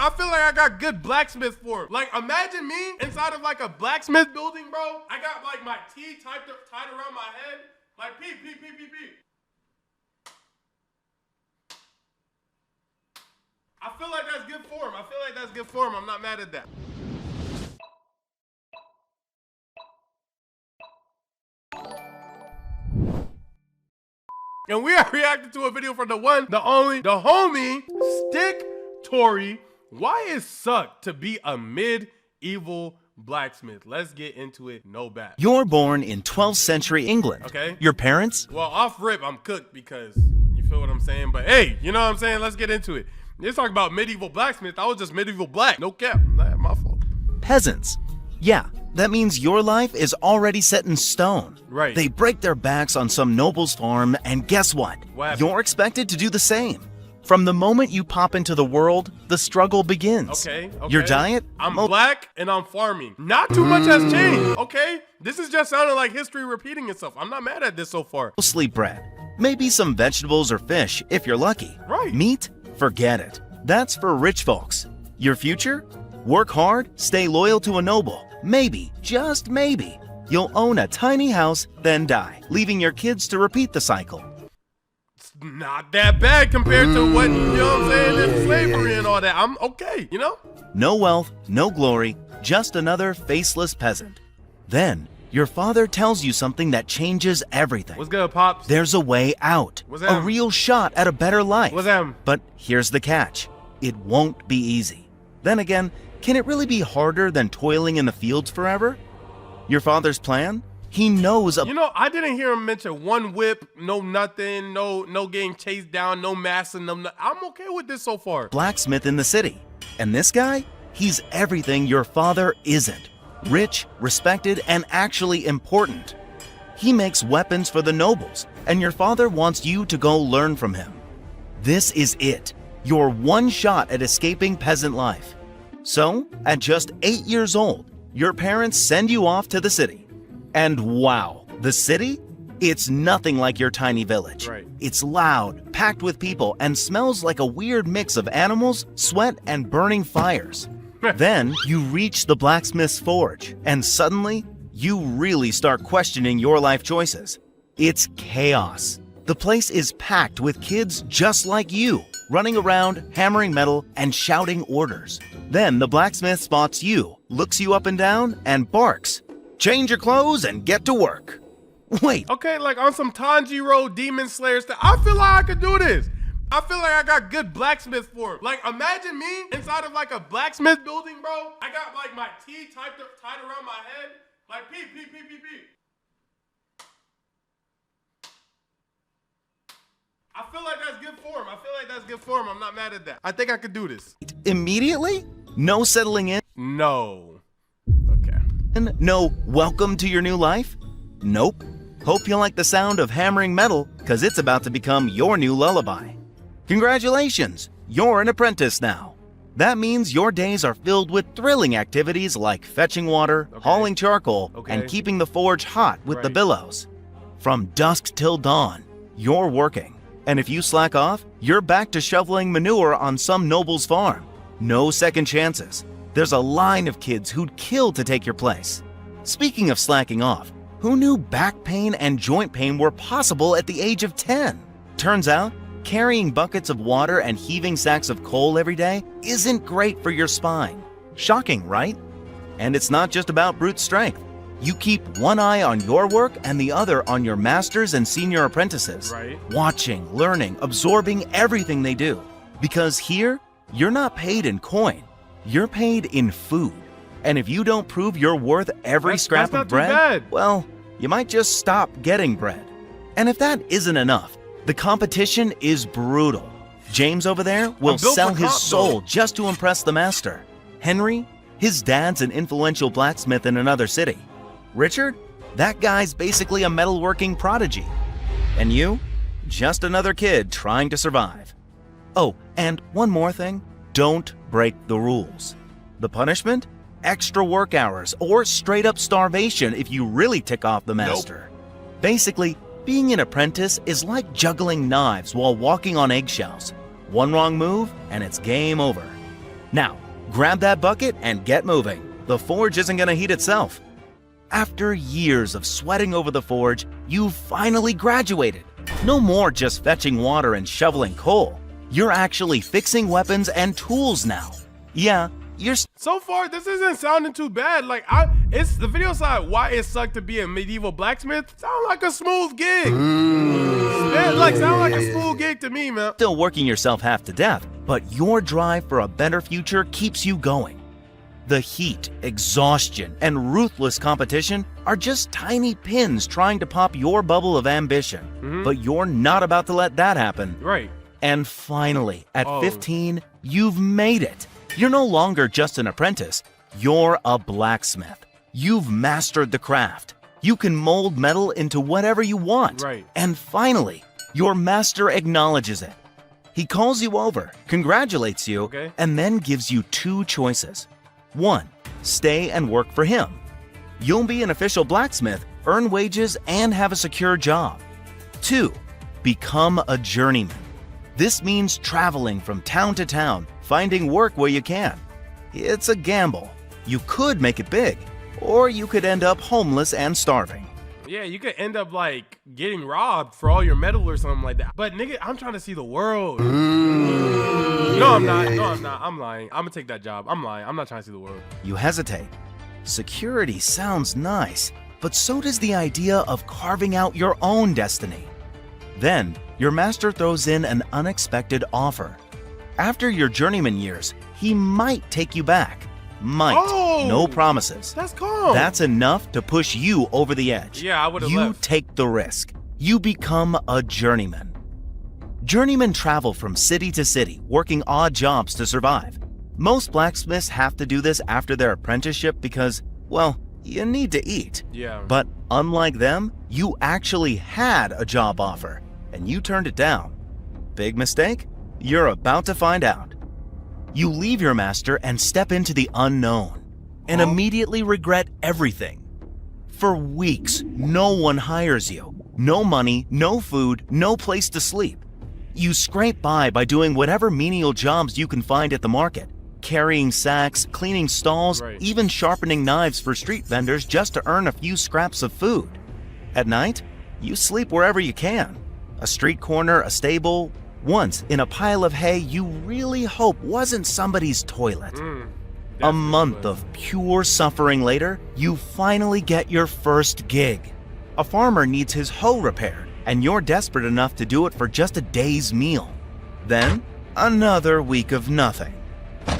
I feel like I got good blacksmith form. Like, imagine me inside of like a blacksmith building, bro. I got like my T tied around my head. Like, peep. I feel like that's good form. I'm not mad at that. And we are reacting to a video from the one, the only, the homie, StickTory. Why it suck to be a medieval blacksmith? Let's get into it, no bat. You're born in 12th century England. Okay. Your parents? Well, off rip, I'm cooked because, you feel what I'm saying? But hey, you know what I'm saying? Let's get into it. Let's talk about medieval blacksmith. I was just medieval black. No cap. Nah, my fault. Peasants. Yeah, that means your life is already set in stone. Right. They break their backs on some noble's farm, and guess what? What happened? You're expected to do the same. From the moment you pop into the world, the struggle begins. Okay. Your diet? I'm black and I'm farming. Not too much has changed, okay? This is just sounding like history repeating itself. I'm not mad at this so far. Mostly bread. Maybe some vegetables or fish if you're lucky. Right. Meat? Forget it. That's for rich folks. Your future? Work hard, stay loyal to a noble. Maybe, just maybe, you'll own a tiny house, then die, leaving your kids to repeat the cycle. It's not that bad compared to what, you know what I'm saying, in slavery and all that. I'm okay, you know? No wealth, no glory, just another faceless peasant. Then, your father tells you something that changes everything. What's good, Pops? There's a way out. What's A that? real shot at a better life. What's that? But here's the catch. It won't be easy. Then again, can it really be harder than toiling in the fields forever? Your father's plan? He knows You know, I didn't hear him mention one whip, no nothing, no getting chased down, no massing them. I'm okay with this so far. blacksmith in the city. And this guy? He's everything your father isn't. Rich, respected, and actually important. He makes weapons for the nobles, and your father wants you to go learn from him. This is it. Your one shot at escaping peasant life. So, at just 8 years old, your parents send you off to the city. And wow, the city? It's nothing like your tiny village. Right. It's loud, packed with people, and smells like a weird mix of animals, sweat, and burning fires. Then you reach the blacksmith's forge, and suddenly, you really start questioning your life choices. It's chaos. The place is packed with kids just like you, running around, hammering metal, and shouting orders. Then the blacksmith spots you, looks you up and down, and barks. Change your clothes and get to work. Wait. Okay, like on some Tanjiro Demon Slayer stuff, I feel like I could do this. I feel like I got good blacksmith form. Like, imagine me inside of like a blacksmith building, bro. I got like my T tied around my head. Like, peep. I feel like that's good form. I'm not mad at that. I think I could do this. Immediately? No settling in? No. Okay. No welcome to your new life? Nope. Hope you like the sound of hammering metal, because it's about to become your new lullaby. Congratulations, you're an apprentice now. That means your days are filled with thrilling activities like fetching water, hauling charcoal, and keeping the forge hot with the billows. From dusk till dawn, you're working. And if you slack off, you're back to shoveling manure on some noble's farm. No second chances. There's a line of kids who'd kill to take your place. Speaking of slacking off, who knew back pain and joint pain were possible at the age of 10? Turns out, carrying buckets of water and heaving sacks of coal every day isn't great for your spine. Shocking, right? And it's not just about brute strength. You keep one eye on your work and the other on your masters and senior apprentices. Right. Watching, learning, absorbing everything they do. Because here, you're not paid in coin. You're paid in food. And if you don't prove you're worth every scrap of bread, well, you might just stop getting bread. And if that isn't enough, the competition is brutal. James over there will sell his soul just to impress the master. Henry, his dad's an influential blacksmith in another city. Richard, that guy's basically a metalworking prodigy. And you, just another kid trying to survive. Oh, and one more thing, don't break the rules. The punishment? Extra work hours or straight up starvation if you really tick off the master. Basically, being an apprentice is like juggling knives while walking on eggshells. One wrong move and it's game over. Now, grab that bucket and get moving. The forge isn't going to heat itself. After years of sweating over the forge, you've finally graduated. No more just fetching water and shoveling coal. You're actually fixing weapons and tools now. Yeah, you're So far, this isn't sounding too bad. Like, it's the video side. Why it sucked to be a medieval blacksmith? Sound like a smooth gig. Sound like a smooth gig to me, man. still working yourself half to death, but your drive for a better future keeps you going. The heat, exhaustion, and ruthless competition are just tiny pins trying to pop your bubble of ambition. But you're not about to let that happen. Right. And finally, at 15, you've made it. You're no longer just an apprentice. You're a blacksmith. You've mastered the craft. You can mold metal into whatever you want. Right. And finally, your master acknowledges it. He calls you over, congratulates you, and then gives you two choices. 1. Stay and work for him. You'll be an official blacksmith, earn wages, and have a secure job. 2. Become a journeyman. This means traveling from town to town, finding work where you can. It's a gamble. You could make it big, or you could end up homeless and starving. Yeah, you could end up like getting robbed for all your metal or something like that. But nigga, I'm trying to see the world. No, I'm not. No, I'm not. I'm lying. I'm gonna take that job. I'm lying. I'm not trying to see the world. You hesitate. Security sounds nice, but so does the idea of carving out your own destiny. Then, your master throws in an unexpected offer. After your journeyman years, he might take you back. Might. No promises. That's calm. That's enough to push you over the edge. Yeah, I would have You left. take the risk. You become a journeyman. Journeymen travel from city to city, working odd jobs to survive. Most blacksmiths have to do this after their apprenticeship because, well, you need to eat. Yeah. But unlike them, you actually had a job offer, and you turned it down. Big mistake? You're about to find out. You leave your master and step into the unknown, and immediately regret everything. For weeks, no one hires you. No money, no food, no place to sleep. You scrape by doing whatever menial jobs you can find at the market, carrying sacks, cleaning stalls, even sharpening knives for street vendors just to earn a few scraps of food. At night, you sleep wherever you can. A street corner, a stable, once in a pile of hay you really hope wasn't somebody's toilet. A month of pure suffering later, you finally get your first gig. A farmer needs his hoe repaired, and you're desperate enough to do it for just a day's meal. Then, another week of nothing.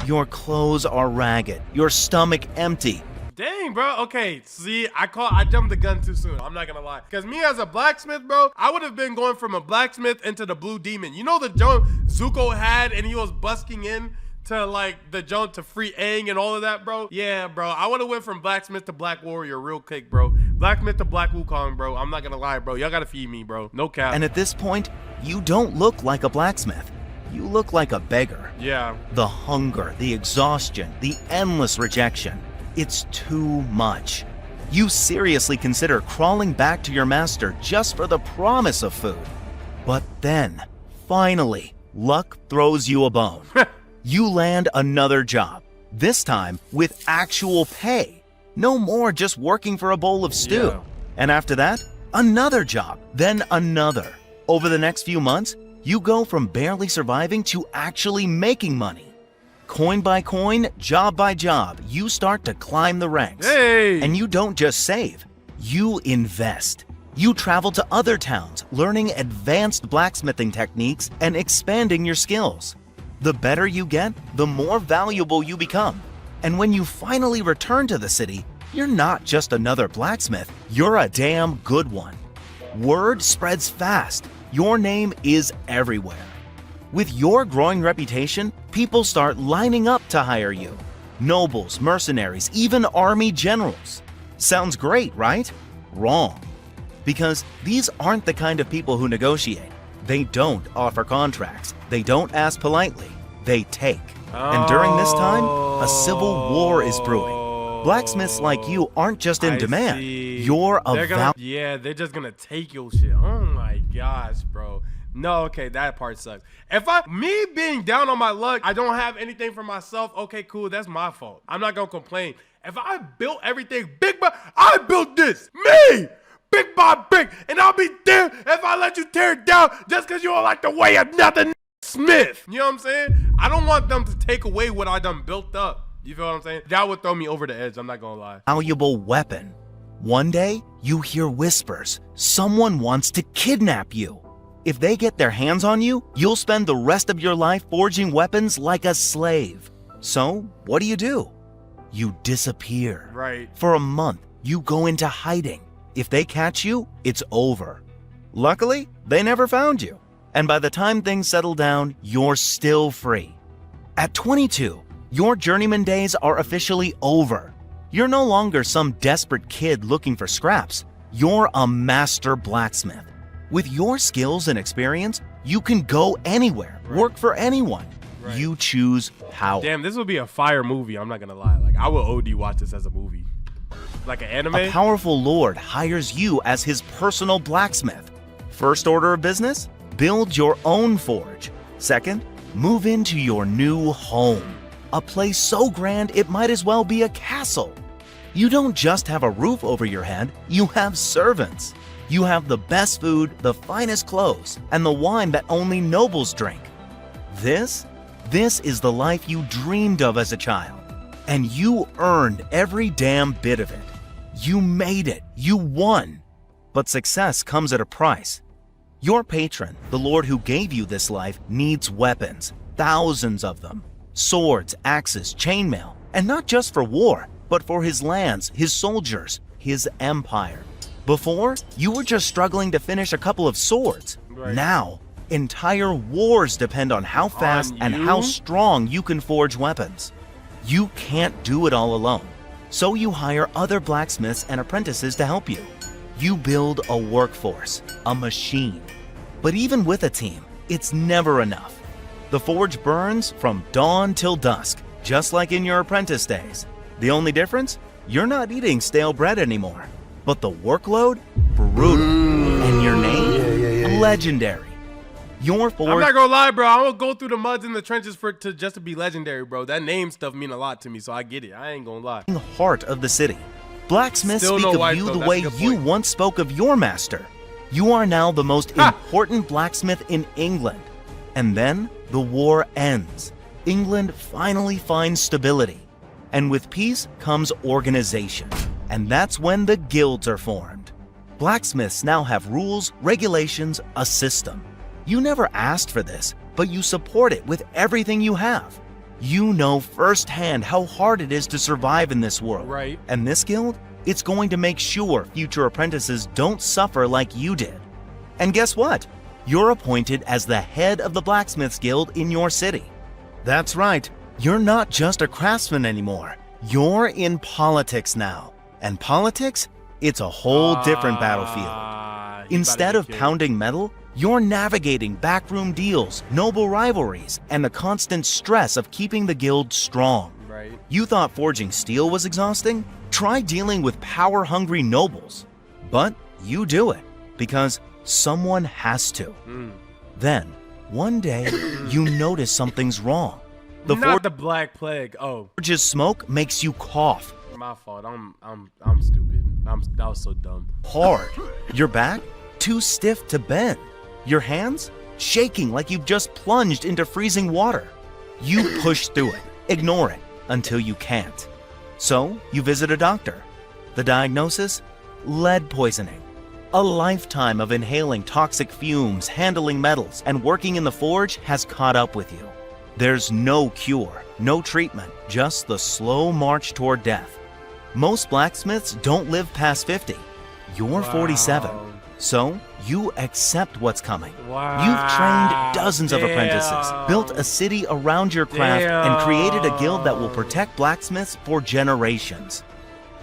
Your clothes are ragged, your stomach empty. Dang, bro. Okay, see, I jumped the gun too soon. I'm not gonna lie. Because me as a blacksmith, bro, I would have been going from a blacksmith into the Blue Demon. You know the joint Zuko had and he was busking in to like the joint to free Aang and all of that, bro? Yeah, bro. I would have went from blacksmith to Black Warrior real quick, bro. Blacksmith to Black Wukong, bro. I'm not gonna lie, bro. Y'all gotta feed me, bro. No cap. And at this point, you don't look like a blacksmith. You look like a beggar. Yeah. The hunger, the exhaustion, the endless rejection. It's too much. You seriously consider crawling back to your master just for the promise of food. But then, finally, luck throws you a bone. You land another job, this time with actual pay. No more just working for a bowl of stew. Yeah. And after that, another job, then another. Over the next few months, you go from barely surviving to actually making money. Coin by coin, job by job, you start to climb the ranks. Hey! And you don't just save, you invest. You travel to other towns, learning advanced blacksmithing techniques and expanding your skills. The better you get, the more valuable you become. And when you finally return to the city, you're not just another blacksmith, you're a damn good one. Word spreads fast. Your name is everywhere. With your growing reputation, people start lining up to hire you. Nobles, mercenaries, even army generals. Sounds great, right? Wrong. Because these aren't the kind of people who negotiate. They don't offer contracts. They don't ask politely. They take. And during this time, a civil war is brewing. Blacksmiths like you aren't just in demand. See. You're a Yeah, they're just gonna take your shit. Oh my gosh, bro. No, okay, that part sucks. Me being down on my luck, I don't have anything for myself, okay, cool, that's my fault. I'm not gonna complain. If I built everything I built this, me, brick by brick, and I'll be there if I let you tear it down just because you don't like the way of nothing Smith. You know what I'm saying? I don't want them to take away what I done built up. You feel what I'm saying? That would throw me over the edge, I'm not gonna lie. Valuable weapon. One day, you hear whispers. Someone wants to kidnap you. If they get their hands on you, you'll spend the rest of your life forging weapons like a slave. So, what do? You disappear. Right. For a month, you go into hiding. If they catch you, it's over. Luckily, they never found you. And by the time things settle down, you're still free. At 22, your journeyman days are officially over. You're no longer some desperate kid looking for scraps. You're a master blacksmith. With your skills and experience, you can go anywhere, work for anyone. Right. You choose power. Damn, this would be a fire movie, I'm not gonna lie. Like, I would OD watch this as a movie. Like an anime? A powerful lord hires you as his personal blacksmith. First order of business? Build your own forge. Second, move into your new home. A place so grand it might as well be a castle. You don't just have a roof over your head, you have servants. You have the best food, the finest clothes, and the wine that only nobles drink. This is the life you dreamed of as a child. And you earned every damn bit of it. You made it. You won. But success comes at a price. Your patron, the Lord who gave you this life, needs weapons. Thousands of them. Swords, axes, chainmail. And not just for war, but for his lands, his soldiers, his empire. Before, you were just struggling to finish a couple of swords. Right. Now, entire wars depend on how fast and how strong you can forge weapons. You can't do it all alone. So you hire other blacksmiths and apprentices to help you. You build a workforce, a machine. But even with a team, it's never enough. The forge burns from dawn till dusk, just like in your apprentice days. The only difference? You're not eating stale bread anymore. But the workload? Brutal. And your name? Legendary. Your forge... I'm not gonna lie, bro. I'm gonna go through the muds and the trenches just to be legendary, bro. That name stuff mean a lot to me, so I get it. I ain't gonna lie. Heart of the city. Blacksmiths speak of you the way you once spoke of your master. You are now the most important blacksmith in England. And then the war ends. England finally finds stability. And with peace comes organization. And that's when the guilds are formed. Blacksmiths now have rules, regulations, a system. You never asked for this, but you support it with everything you have. You know firsthand how hard it is to survive in this world. Right. And this guild, it's going to make sure future apprentices don't suffer like you did. And guess what? You're appointed as the head of the Blacksmiths Guild in your city. That's right. You're not just a craftsman anymore. You're in politics now. And politics, it's a whole different battlefield. Instead of pounding metal, you're navigating backroom deals, noble rivalries, and the constant stress of keeping the guild strong. Right. You thought forging steel was exhausting? Try dealing with power-hungry nobles. But you do it, because someone has to. Then, one day, you notice something's wrong. Not the Black Plague. Oh. Forge's smoke makes you cough. My fault. I'm stupid. That was so dumb. Hard. Your back? Too stiff to bend. Your hands? Shaking like you've just plunged into freezing water. You push through it, ignore it, until you can't. So, you visit a doctor. The diagnosis? Lead poisoning. A lifetime of inhaling toxic fumes, handling metals, and working in the forge has caught up with you. There's no cure, no treatment, just the slow march toward death. Most blacksmiths don't live past 50. You're 47. So, you accept what's coming. You've trained dozens of apprentices, built a city around your craft, and created a guild that will protect blacksmiths for generations.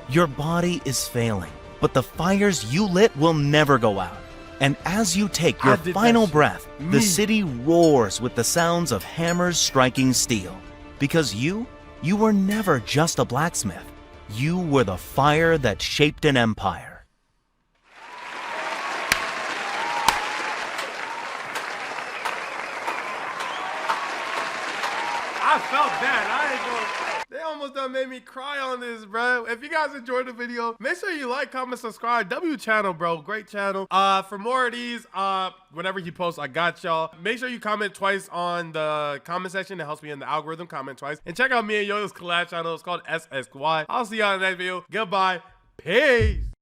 Your body is failing, but the fires you lit will never go out. And as you take your final breath, the city roars with the sounds of hammers striking steel. Because you were never just a blacksmith. You were the fire that shaped an empire. felt bad. I ain't gonna. They almost done made me cry on this, bro. If you guys enjoyed the video, make sure you like, comment, subscribe. W channel, bro. Great channel. For more of these, whenever you post, I got y'all. Make sure you comment twice on the comment section. It helps me in the algorithm. Comment twice. And check out me and Yoyo's collab channel. It's called SSY. I'll see y'all in the next video. Goodbye. Peace.